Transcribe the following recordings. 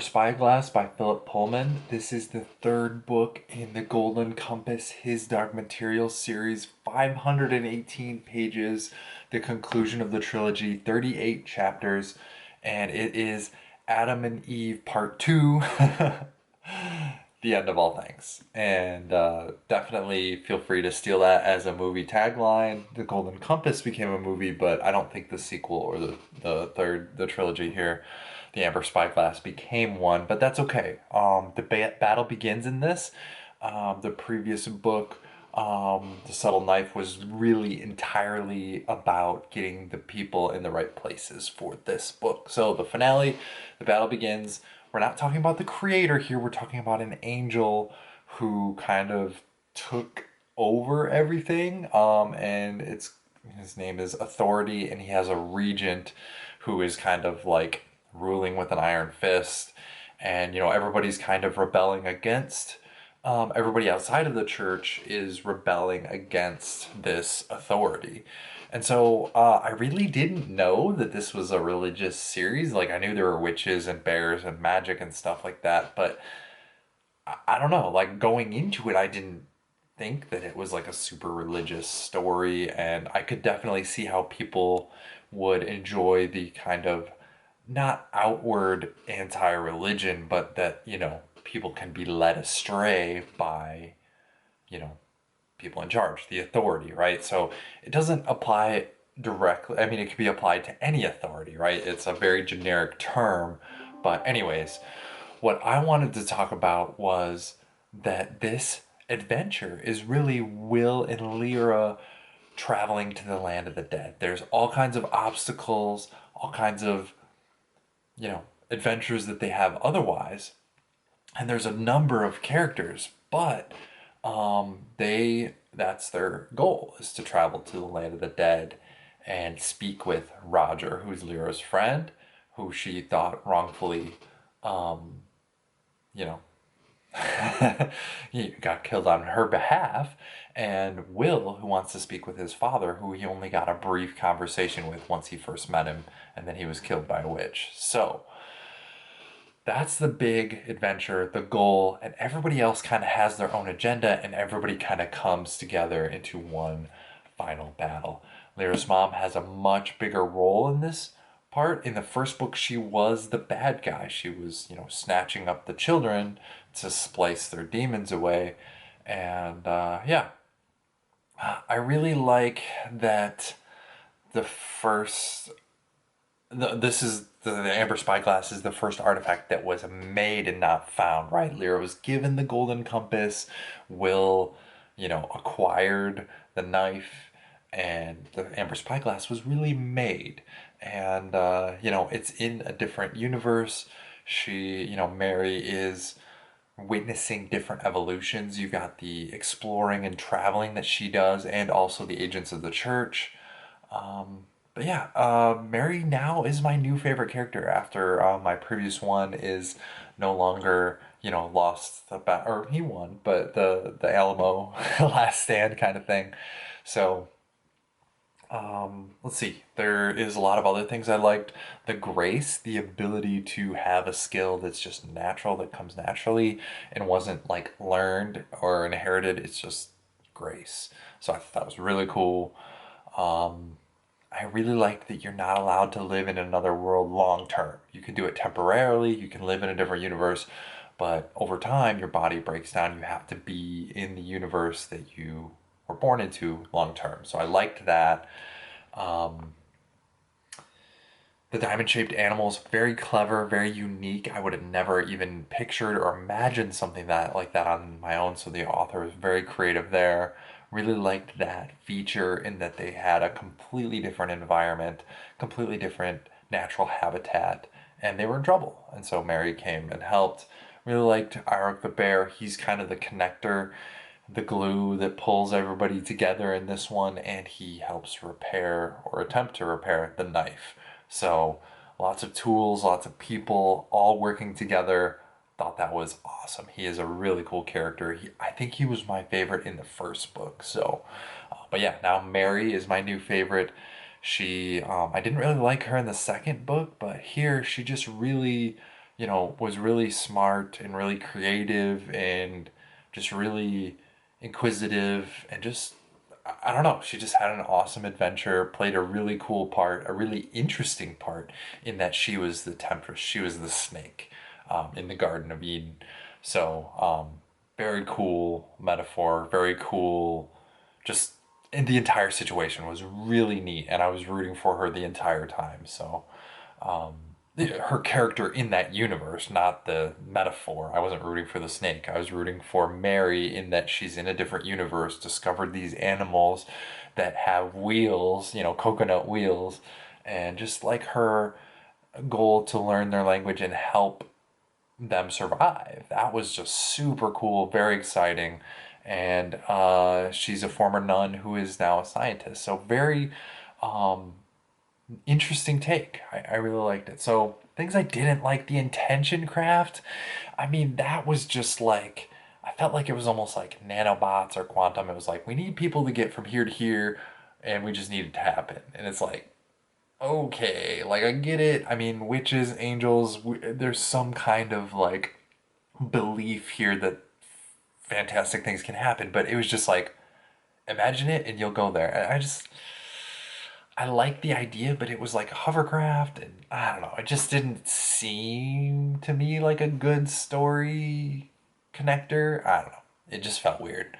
Spyglass by Phillip Pullman. This is the third book in the Golden Compass, His Dark Materials series, 518 pages, the conclusion of the trilogy, 38 chapters, and it is Adam and Eve Part 2, the end of all things. And definitely feel free to steal that as a movie tagline. The Golden Compass became a movie, but I don't think the sequel or the trilogy here, the Amber Spyglass, became one, but that's okay. The battle begins in this. The previous book, The Subtle Knife, was really entirely about getting the people in the right places for this book. So the finale, the battle begins. We're not talking about the creator here. We're talking about an angel who kind of took over everything. And his name is Authority, and he has a regent who is kind of like ruling with an iron fist. And everybody's kind of rebelling against. Everybody outside of the church is rebelling against this authority. And so I really didn't know that this was a religious series. Like, I knew there were witches and bears and magic and stuff like that, but I don't know. Like, going into it, I didn't think that it was like a super religious story, and I could definitely see how people would enjoy the kind of not outward anti-religion, but that, people can be led astray by, you know, people in charge, the authority, right? So it doesn't apply directly. I mean, it could be applied to any authority, right? It's a very generic term. But anyways, what I wanted to talk about was that this adventure is really Will and Lyra traveling to the land of the dead. There's all kinds of obstacles, all kinds of, adventures that they have otherwise. And there's a number of characters, but that's their goal, is to travel to the land of the dead and speak with Roger, who's Lyra's friend, who she thought wrongfully, um, you know, he got killed on her behalf, and Will, who wants to speak with his father, who he only got a brief conversation with once he first met him, and then he was killed by a witch. So that's the big adventure, the goal, and everybody else kind of has their own agenda, and everybody kind of comes together into one final battle. Lyra's mom has a much bigger role in this part. In the first book, she was the bad guy. She was, snatching up the children to splice their demons away. And yeah, I really like that the first this is the Amber Spyglass is the first artifact that was made and not found, right? Lyra was given the golden compass. Will, acquired the knife, and the Amber Spyglass was really made. And it's in a different universe. Mary is witnessing different evolutions. You've got the exploring and traveling that she does, and also the agents of the church. But yeah, Mary now is my new favorite character after my previous one is no longer, lost the bat, or he won, but the Alamo last stand kind of thing. So let's see. There is a lot of other things I liked. The grace, the ability to have a skill that's just natural, that comes naturally and wasn't like learned or inherited. It's just grace. So I thought that was really cool. I really like that you're not allowed to live in another world long term. You can do it temporarily, you can live in a different universe, but over time your body breaks down. You have to be in the universe that you were born into long term. So I liked that. Um, the diamond shaped animals, very clever, very unique. I would have never even pictured or imagined something like that on my own. So the author was very creative there. Really liked that feature in that they had a completely different environment, completely different natural habitat, and they were in trouble. And so Mary came and helped. Really liked Arik the bear. He's kind of the connector, the glue that pulls everybody together in this one, and he helps repair or attempt to repair the knife. So lots of tools, lots of people all working together. Thought that was awesome. He is a really cool character. I think he was my favorite in the first book. So, but yeah, now Mary is my new favorite. I didn't really like her in the second book, but here she just really was really smart and really creative and just really inquisitive and just, I don't know, she just had an awesome adventure, played a really cool part, a really interesting part in that she was the temptress, she was the snake in the Garden of Eden. So, very cool metaphor, very cool, just, and the entire situation was really neat, and I was rooting for her the entire time. So, her character in that universe, not the metaphor. I wasn't rooting for the snake. I was rooting for Mary in that she's in a different universe, discovered these animals that have wheels, coconut wheels, and just like her goal to learn their language and help them survive. That was just super cool, very exciting. And she's a former nun who is now a scientist. So very um, interesting take. I really liked it. So things I didn't like, the intention craft. I mean, that was just like, I felt like it was almost like nanobots or quantum. It was like, we need people to get from here to here, and we just need it to happen. And it's like, okay, like I get it. I mean, witches, angels, there's some kind of like belief here that fantastic things can happen, but it was just like, imagine it and you'll go there. And I like the idea, but it was like hovercraft, and I don't know. It just didn't seem to me like a good story connector. I don't know. It just felt weird.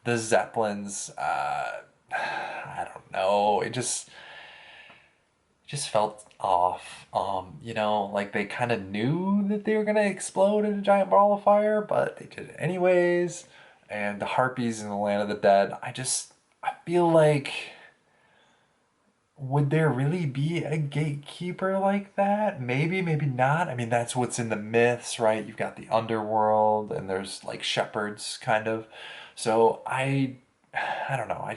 The Zeppelins, I don't know. It just felt off. Like they kind of knew that they were gonna explode in a giant ball of fire, but they did it anyways. And the harpies in the land of the dead, I feel like, would there really be a gatekeeper like that? Maybe, maybe not. I mean, that's what's in the myths, right? You've got the underworld, and there's like shepherds, kind of. So I don't know.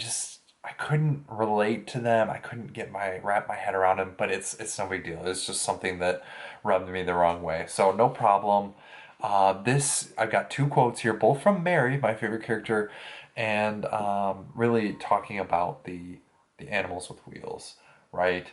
I couldn't relate to them. I couldn't wrap my head around them. But it's no big deal. It's just something that rubbed me the wrong way. So no problem. This I've got two quotes here, both from Mary, my favorite character, and really talking about the animals with wheels, right?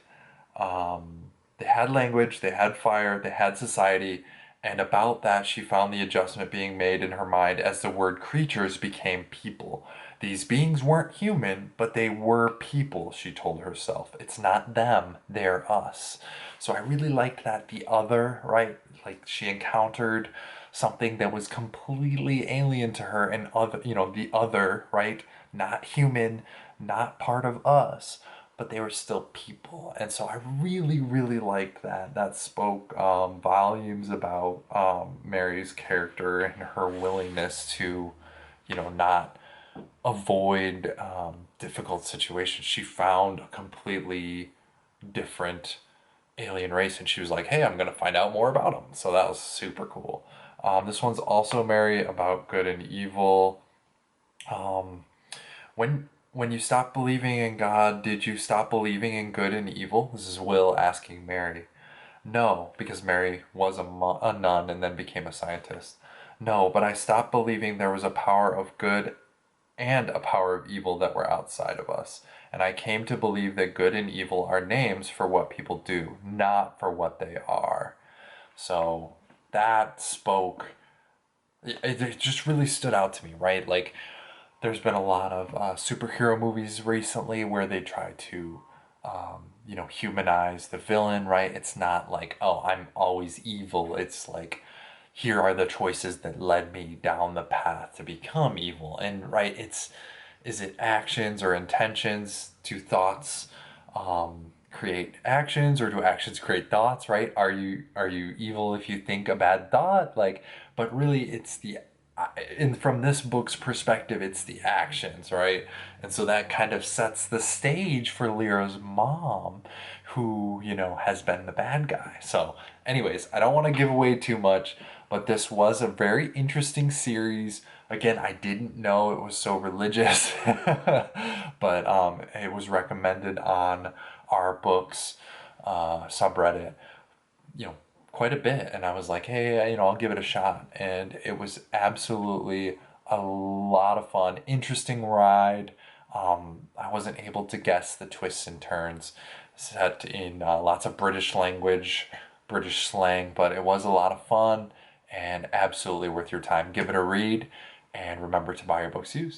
They had language, they had fire, they had society, and about that she found the adjustment being made in her mind as the word creatures became people. These beings weren't human, but they were people, she told herself. It's not them, they're us. So I really liked that. The other, right? Like she encountered something that was completely alien to her, and the other, right? Not human, not part of us, but they were still people. And so I really, really liked that. That spoke volumes about Mary's character and her willingness to, not avoid difficult situations. She found a completely different alien race, and she was like, hey, I'm going to find out more about them. So that was super cool. This one's also Mary about good and evil. Um, when you stopped believing in God, did you stop believing in good and evil? This is Will asking Mary. No, because Mary was a nun and then became a scientist. No, but I stopped believing there was a power of good and a power of evil that were outside of us. And I came to believe that good and evil are names for what people do, not for what they are. So that spoke, it just really stood out to me, right? Like, there's been a lot of superhero movies recently where they try to, humanize the villain, right? It's not like, oh, I'm always evil. It's like, here are the choices that led me down the path to become evil. And, right, is it actions or intentions? Do thoughts create actions, or do actions create thoughts, right? Are you evil if you think a bad thought? Like, but really it's and from this book's perspective, it's the actions, right? And so that kind of sets the stage for Lyra's mom, who, has been the bad guy. So, anyways, I don't want to give away too much, but this was a very interesting series. Again, I didn't know it was so religious, but it was recommended on our books subreddit, you know, quite a bit. And I was like, hey, I'll give it a shot. And it was absolutely a lot of fun, interesting ride. I wasn't able to guess the twists and turns, set in lots of British language. British slang, but it was a lot of fun and absolutely worth your time. Give it a read, and remember to buy your books used.